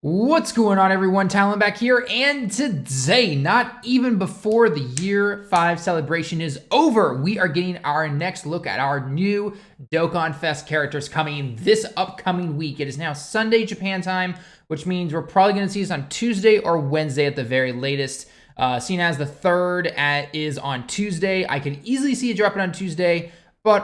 What's going on, everyone? Talon back here, and today, not even before the year 5 celebration is over, we are getting our next look at our new Dokkanfest characters coming this upcoming week. It is now Sunday Japan time, which means we're probably going to see this on Tuesday or Wednesday at the very latest. Seeing as the 3rd is on Tuesday, I can easily see it dropping on Tuesday,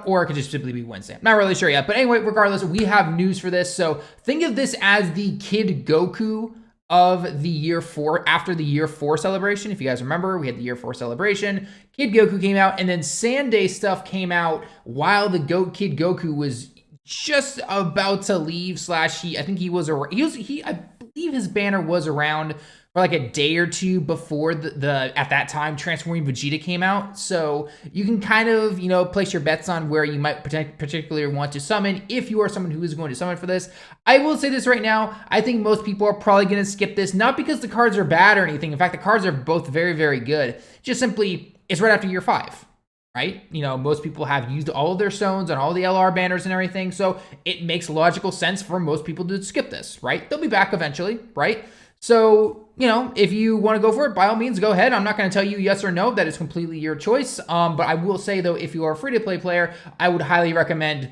or it could just simply be Wednesday. I'm not really sure yet. But anyway, regardless, we have news for this. So think of this as the Kid Goku of the year 4, after the year 4 celebration. If you guys remember, we had the year 4 celebration. Kid Goku came out, and then Sunday stuff came out while the Kid Goku was just about to leave. I think I believe his banner was around for like a day or two before the at that time Transforming Vegeta came out. So you can kind of, place your bets on where you might particularly want to summon if you are someone who is going to summon for this. I will say this right now, I think most people are probably going to skip this, not because the cards are bad or anything. In fact, the cards are both very, very good. Just simply, it's right after year 5. Right? Most people have used all of their stones on all the LR banners and everything, so it makes logical sense for most people to skip this, right? They'll be back eventually, right? So, if you want to go for it, by all means, go ahead. I'm not going to tell you yes or no. That is completely your choice. But I will say, though, if you are a free-to-play player, I would highly recommend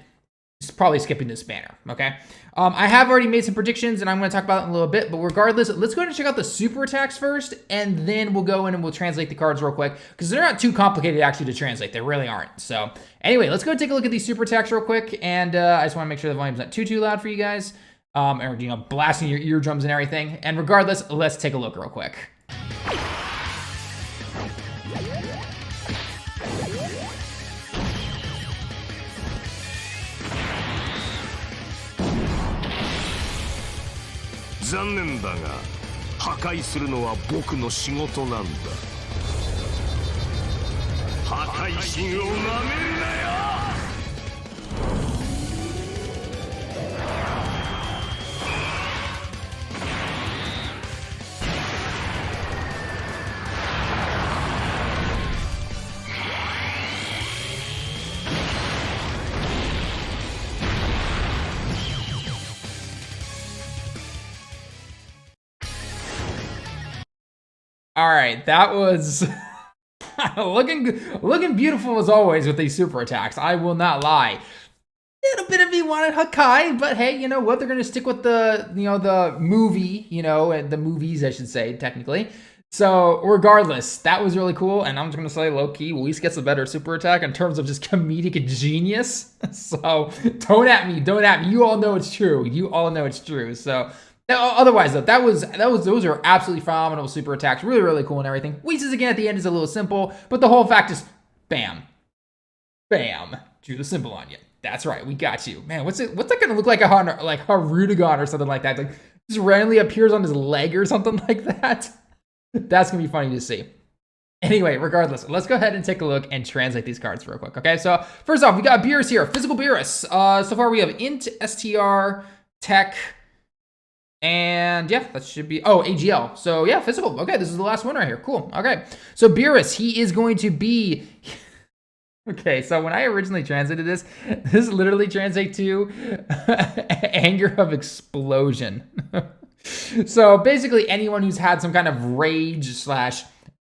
probably skipping this banner, okay? I have already made some predictions, and I'm going to talk about it in a little bit. But regardless, let's go ahead and check out the super attacks first, and then we'll go in and we'll translate the cards real quick, because they're not too complicated, actually, to translate. They really aren't. So anyway, let's go take a look at these super attacks real quick, and I just want to make sure the volume's not too loud for you guys. Or blasting your eardrums and everything. And regardless, let's take a look real quick. All right, that was looking beautiful as always with these super attacks. I will not lie. A little bit of me wanted HAKAI, but hey, you know what? They're gonna stick with the the movie, and the movies, I should say, technically. So regardless, that was really cool, and I'm just gonna say, low key, Whis gets a better super attack in terms of just comedic genius. So don't at me. You all know it's true. So. Otherwise, though, those are absolutely phenomenal super attacks, really, really cool and everything. Whis again at the end is a little simple, but the whole fact is, bam, drew the symbol on you. That's right, we got you, man. What's that gonna look like like Harudagon or something like that? Like just randomly appears on his leg or something like that. That's gonna be funny to see. Anyway, regardless, let's go ahead and take a look and translate these cards real quick. Okay, so first off, we got Beerus here, physical Beerus. So far we have int, str, tech. And yeah, that should be, AGL. So yeah, physical. Okay, this is the last one right here. Cool. Okay, so Beerus, he is going to be, okay, so when I originally translated this literally translates to anger of explosion. So basically anyone who's had some kind of rage /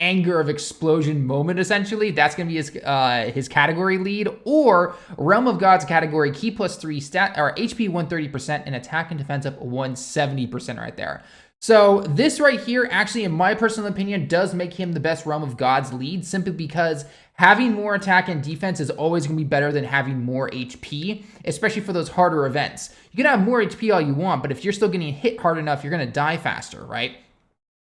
anger of explosion moment, essentially, that's going to be his category lead, or Realm of Gods category, key +3 stat, or HP 130% and attack and defense up 170% right there. So this right here, actually, in my personal opinion, does make him the best Realm of Gods lead, simply because having more attack and defense is always going to be better than having more HP, especially for those harder events. You can have more HP all you want, but if you're still getting hit hard enough, you're going to die faster, right?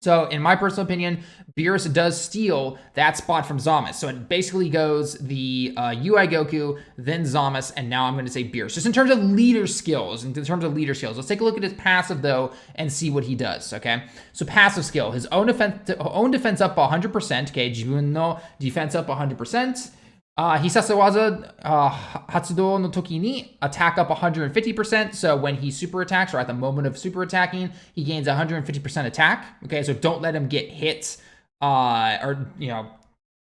So in my personal opinion, Beerus does steal that spot from Zamasu. So it basically goes the UI Goku, then Zamasu, and now I'm going to say Beerus. Just in terms of leader skills, let's take a look at his passive, though, and see what he does, okay? So passive skill, his own defense up 100%, okay? Jibun no defense up 100%. Hisasawaza Hatsudo no toki ni attack up 150%. So when he super attacks, or at the moment of super attacking, he gains 150% attack. Okay, so don't let him get hit,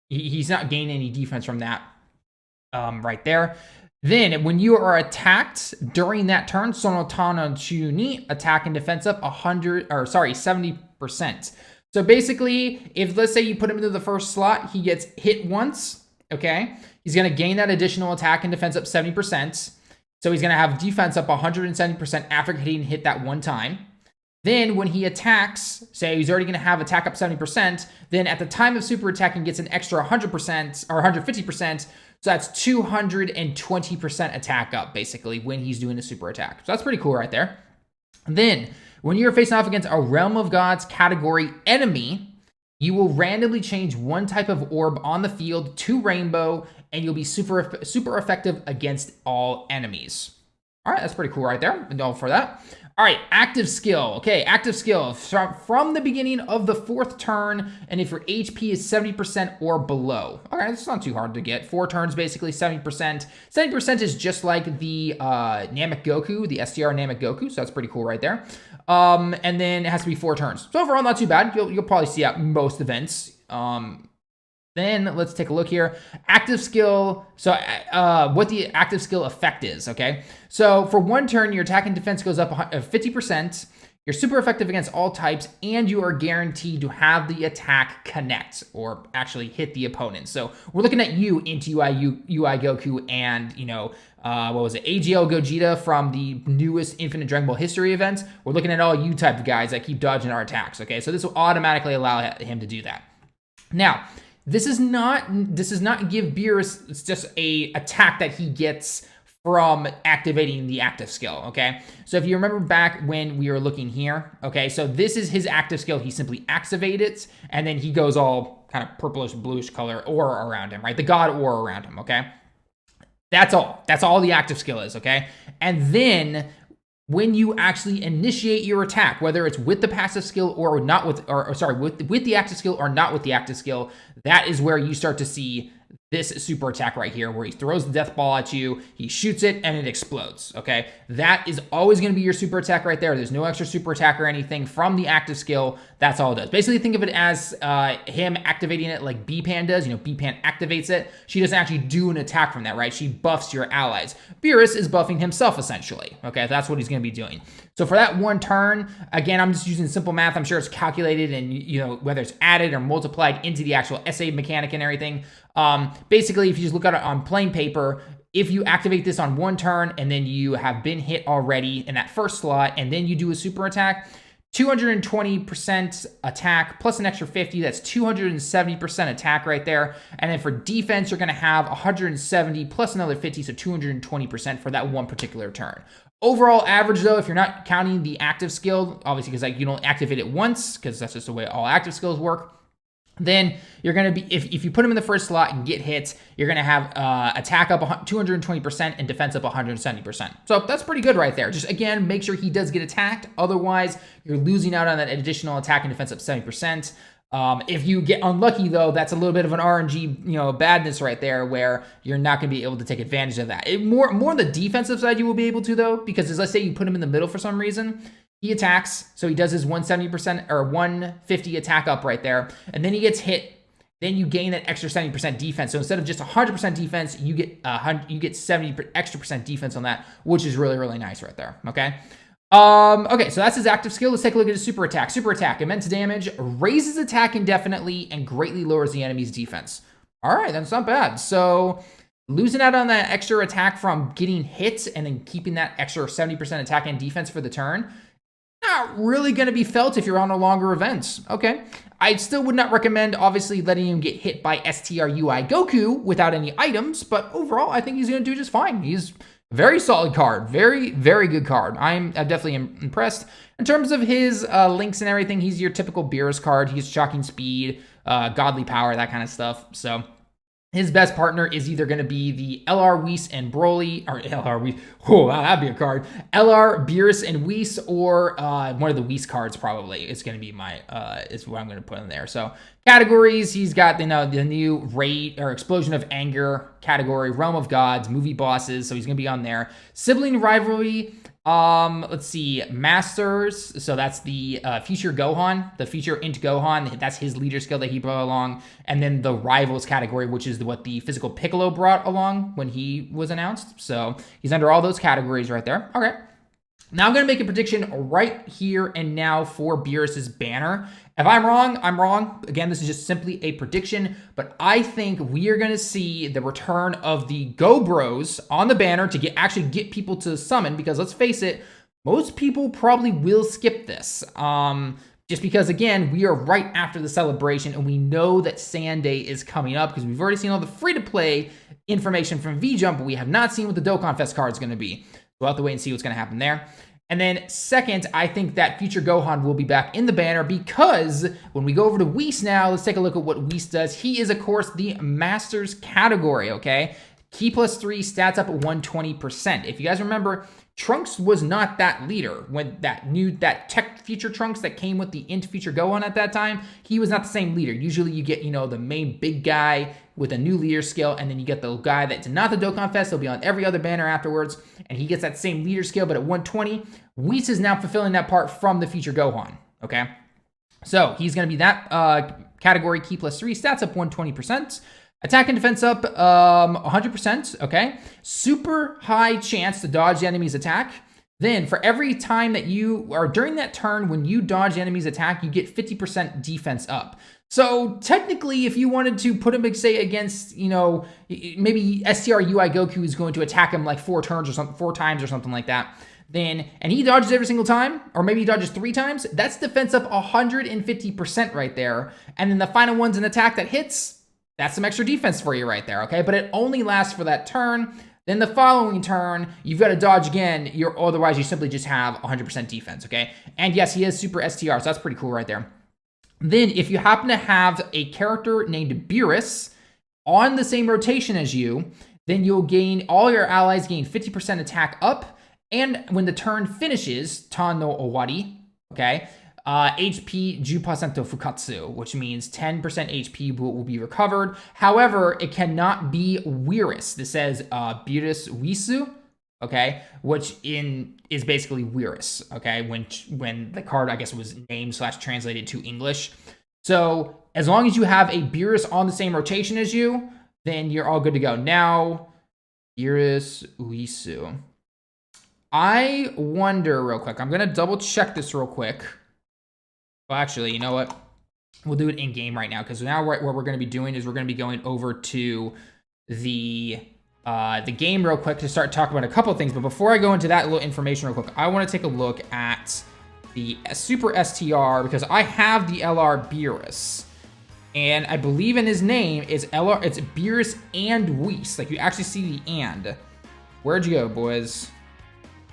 he's not gaining any defense from that right there. Then, when you are attacked during that turn, Sonotana Chu ni, attack and defense up 70%. So basically, if let's say you put him into the first slot, he gets hit once, okay? He's going to gain that additional attack and defense up 70%. So he's going to have defense up 170% after getting hit that one time. Then when he attacks, say he's already going to have attack up 70%, then at the time of super attacking gets an extra 100% or 150%. So that's 220% attack up, basically, when he's doing a super attack. So that's pretty cool right there. Then, when you're facing off against a Realm of Gods category enemy, you will randomly change one type of orb on the field to rainbow, and you'll be super effective against all enemies. All right, that's pretty cool right there. And all for that. All right, active skill. Okay, active skill from the beginning of the 4th turn, and if your HP is 70% or below. All right, it's not too hard to get. 4 turns, basically 70%. 70% is just like the Namek Goku, the STR Namek Goku, so that's pretty cool right there. And then it has to be 4 turns. So overall, not too bad. You'll probably see at most events. Then let's take a look here. Active skill. So what the active skill effect is, okay? So for 1 turn, your attack and defense goes up 50%. You're super effective against all types, and you are guaranteed to have the attack connect or actually hit the opponent. So we're looking at you into UI Goku and, you know, what was it? AGL Gogeta from the newest Infinite Dragon Ball History event. We're looking at all you type of guys that keep dodging our attacks, okay? So this will automatically allow him to do that. Now, this does not give Beerus, it's just a attack that he gets from activating the active skill, okay? So if you remember back when we were looking here, okay, so this is his active skill. He simply activates it, and then he goes all kind of purplish, bluish color aura around him, right? The god aura around him, okay? That's all. That's all the active skill is, okay? And then when you actually initiate your attack, whether it's with the passive skill or not with, with the active skill or not with the active skill, that is where you start to see this super attack right here, where he throws the death ball at you, he shoots it, and it explodes, okay? That is always going to be your super attack right there. There's no extra super attack or anything from the active skill. That's all it does. Basically, think of it as him activating it like B-Pan does. You know, B-Pan activates it. She doesn't actually do an attack from that, right? She buffs your allies. Beerus is buffing himself, essentially, okay? That's what he's going to be doing. So for that 1 turn, again, I'm just using simple math. I'm sure it's calculated and, you know, whether it's added or multiplied into the actual SA mechanic and everything. Basically, if you just look at it on plain paper, if you activate this on 1 turn and then you have been hit already in that first slot and then you do a super attack, 220% attack plus an extra 50, that's 270% attack right there. And then for defense, you're going to have 170 plus another 50, so 220% for that 1 particular turn. Overall average, though, if you're not counting the active skill, obviously because like you don't activate it once, because that's just the way all active skills work, then you're going to be, if you put him in the first slot and get hits, you're going to have attack up 220% and defense up 170%. So that's pretty good right there. Just, again, make sure he does get attacked. Otherwise, you're losing out on that additional attack and defense up 70%. If you get unlucky, though, that's a little bit of an RNG, you know, badness right there where you're not going to be able to take advantage of that. More on the defensive side you will be able to, though, because let's say you put him in the middle for some reason. He attacks, so he does his 170% or 150 attack up right there, and then he gets hit. Then you gain that extra 70% defense. So instead of just 100% defense, you get 70 extra percent defense on that, which is really, really nice right there. Okay. Okay, so that's his active skill. Let's take a look at his super attack. Super attack, immense damage, raises attack indefinitely, and greatly lowers the enemy's defense. All right, that's not bad. So losing out on that extra attack from getting hit and then keeping that extra 70% attack and defense for the turn, not really going to be felt if you're on a longer events. Okay. I still would not recommend, obviously, letting him get hit by STR UI Goku without any items, but overall, I think he's going to do just fine. He's a very solid card. Very, very good card. I'm definitely impressed. In terms of his links and everything, he's your typical Beerus card. He's shocking speed, godly power, that kind of stuff. So his best partner is either going to be the LR Whis and Broly, or LR Whis, oh, that'd be a card. LR Beerus and Whis, or one of the Whis cards probably is going to be my, is what I'm going to put in there. So categories, he's got, you know, the new Rate or Explosion of Anger category, Realm of Gods, movie bosses, so he's going to be on there. Sibling rivalry Let's see, Masters. So that's the Future Gohan, the Future Int Gohan. That's his leader skill that he brought along. And then the Rivals category, which is what the Physical Piccolo brought along when he was announced. So he's under all those categories right there. Okay. Now I'm going to make a prediction right here and now for Beerus's banner. If I'm wrong, I'm wrong. Again, this is just simply a prediction, but I think we are going to see the return of the Go Bros on the banner to actually get people to summon, because let's face it, most people probably will skip this. Just because, again, we are right after the celebration, and we know that Saiyan Day is coming up because we've already seen all the free-to-play information from VJump, but we have not seen what the Dokkanfest card is going to be. We'll have to wait and see what's going to happen there. And then second, I think that Future Gohan will be back in the banner, because when we go over to Whis now, let's take a look at what Whis does. He is, of course, the Masters category, okay? Key plus 3, stats up at 120%. If you guys remember, Trunks was not that leader. When that tech Future Trunks that came with the Int Future Gohan at that time, he was not the same leader. Usually you get, the main big guy with a new leader skill, and then you get the guy that's not the Dokkanfest. He'll be on every other banner afterwards, and he gets that same leader skill, but at 120. Whis is now fulfilling that part from the Future Gohan, okay? So he's going to be that category, key plus 3, stats up 120%. Attack and defense up 100%, okay? Super high chance to dodge the enemy's attack. Then for every time that during that turn, when you dodge the enemy's attack, you get 50% defense up. So technically, if you wanted to put him, say, against, maybe STR UI Goku is going to attack him like 4 times or something like that, and he dodges every single time, or maybe he dodges 3 times, that's defense up 150% right there. And then the final one's an attack that hits, that's some extra defense for you right there, okay? But it only lasts for that turn. Then the following turn, you've got to dodge again, otherwise you simply just have 100% defense, okay? And yes, he is Super STR, so that's pretty cool right there. Then, if you happen to have a character named Beerus on the same rotation as you, then all your allies gain 50% attack up, and when the turn finishes, Ta no Owari, okay, HP 10% Fukatsu, which means 10% HP will be recovered. However, it cannot be Beerus. This says Beerus Wisu, okay, which is basically Beerus, okay, when the card, I guess, was named / translated to English. So as long as you have a Beerus on the same rotation as you, then you're all good to go. Now, Beerus Wisu. I wonder real quick. I'm going to double check this real quick. Well, actually, you know what? We'll do it in game right now, because now what we're going to be doing is we're going to be going over to the game real quick to start talking about a couple of things. But before I go into that little information real quick, I want to take a look at the Super STR, because I have the LR Beerus, and I believe in his name is LR. It's Beerus and Whis. Like, you actually see the and. Where'd you go, boys?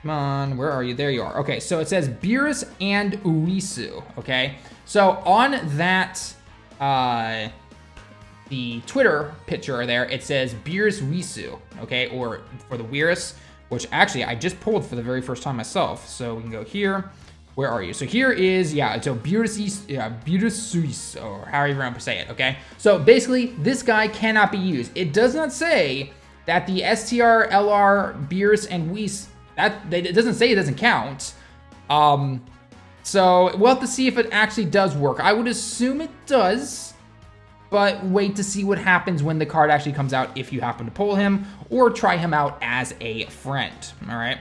Come on, where are you? There you are. Okay, so it says Beerus and Uisu, okay? So on that, the Twitter picture there, it says Beerus Wisu, okay? Or for the Beerus, which actually I just pulled for the very first time myself. So we can go here. Where are you? So here is, so Beerus, or however you want to say it, okay? So basically, this guy cannot be used. It does not say that the STR, LR, Beerus, and Whis, it doesn't say it doesn't count. So we'll have to see if it actually does work. I would assume it does, but wait to see what happens when the card actually comes out, if you happen to pull him or try him out as a friend, all right?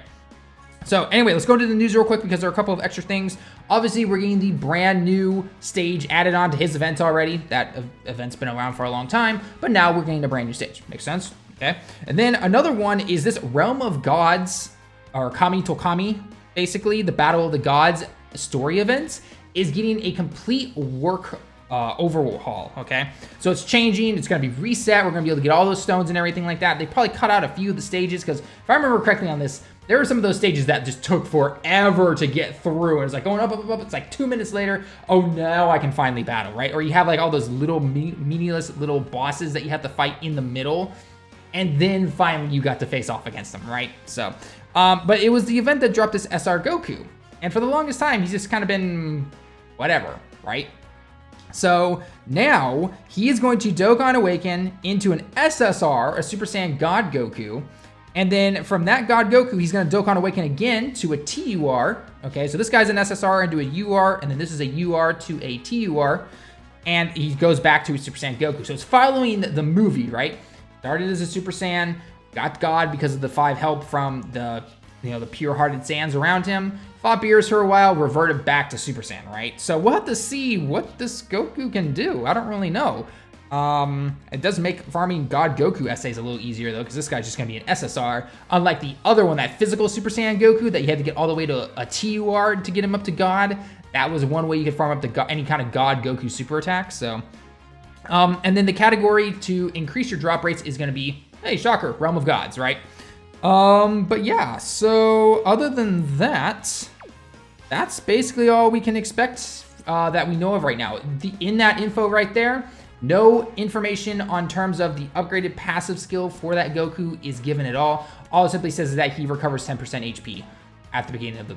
So anyway, let's go into the news real quick, because there are a couple of extra things. Obviously, we're getting the brand new stage added on to his event already. That event's been around for a long time, but now we're getting a brand new stage. Makes sense? Okay. And then another one is this Realm of Gods, or Kami to Kami, basically, the Battle of the Gods story event, is getting a complete work overhaul, okay? So it's changing, it's gonna be reset, we're gonna be able to get all those stones and everything like that. They probably cut out a few of the stages, because if I remember correctly on this, there were some of those stages that just took forever to get through, and it's like going up, it's like 2 minutes later, oh, now I can finally battle, right? Or you have like all those little meaningless little bosses that you have to fight in the middle, and then finally you got to face off against them, right? So, but it was the event that dropped this SR Goku, and for the longest time, he's just kind of been whatever, right? So now he is going to Dokkan Awaken into an SSR, a Super Saiyan God Goku, And then from that God Goku, he's going to Dokkan Awaken again to a TUR. Okay, so this guy's an SSR into a UR, and then this is a UR to a TUR. And he goes back to a Super Saiyan Goku. So it's following the movie, right? Started as a Super Saiyan, got God because of the 5 help from the the pure-hearted Saiyans around him. Fought Beerus for a while, reverted back to Super Saiyan, right? So we'll have to see what this Goku can do. I don't really know. It does make farming God Goku essays a little easier though, because this guy's just gonna be an SSR, unlike the other one, that physical Super Saiyan Goku that you had to get all the way to a TUR to get him up to God. That was one way you could farm up to any kind of God Goku super attack. So, and then the category to increase your drop rates is gonna be, hey, shocker, Realm of Gods, right? But yeah, so other than that, that's basically all we can expect that we know of right now. In that info right there, no information on terms of the upgraded passive skill for that Goku is given at all. All it simply says is that he recovers 10% HP at the beginning of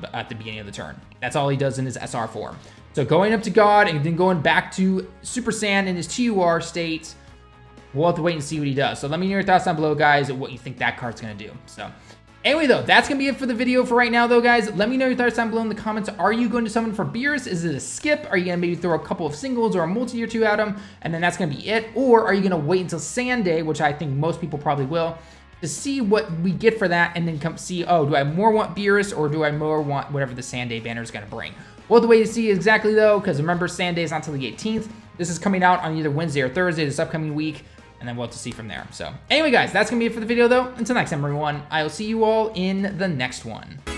the turn. That's all he does in his SR form. So going up to God and then going back to Super Saiyan in his TUR state, we'll have to wait and see what he does. So let me know your thoughts down below, guys, what you think that card's gonna do. So anyway, though, that's gonna be it for the video for right now, though, guys. Let me know your thoughts down below in the comments. Are you going to summon for Beerus? Is it a skip? Are you gonna maybe throw a couple of singles or a multi or two at him, and then that's gonna be it? Or are you gonna wait until Saiyan Day, which I think most people probably will, to see what we get for that, and then come see, oh, do I more want Beerus, or do I more want whatever the Saiyan Day banner is gonna bring? Well, the way to see exactly, though, because remember, Saiyan Day is not until the 18th. This is coming out on either Wednesday or Thursday this upcoming week, and then we'll have to see from there. So anyway, guys, that's gonna be it for the video, though. Until next time, everyone, I'll see you all in the next one.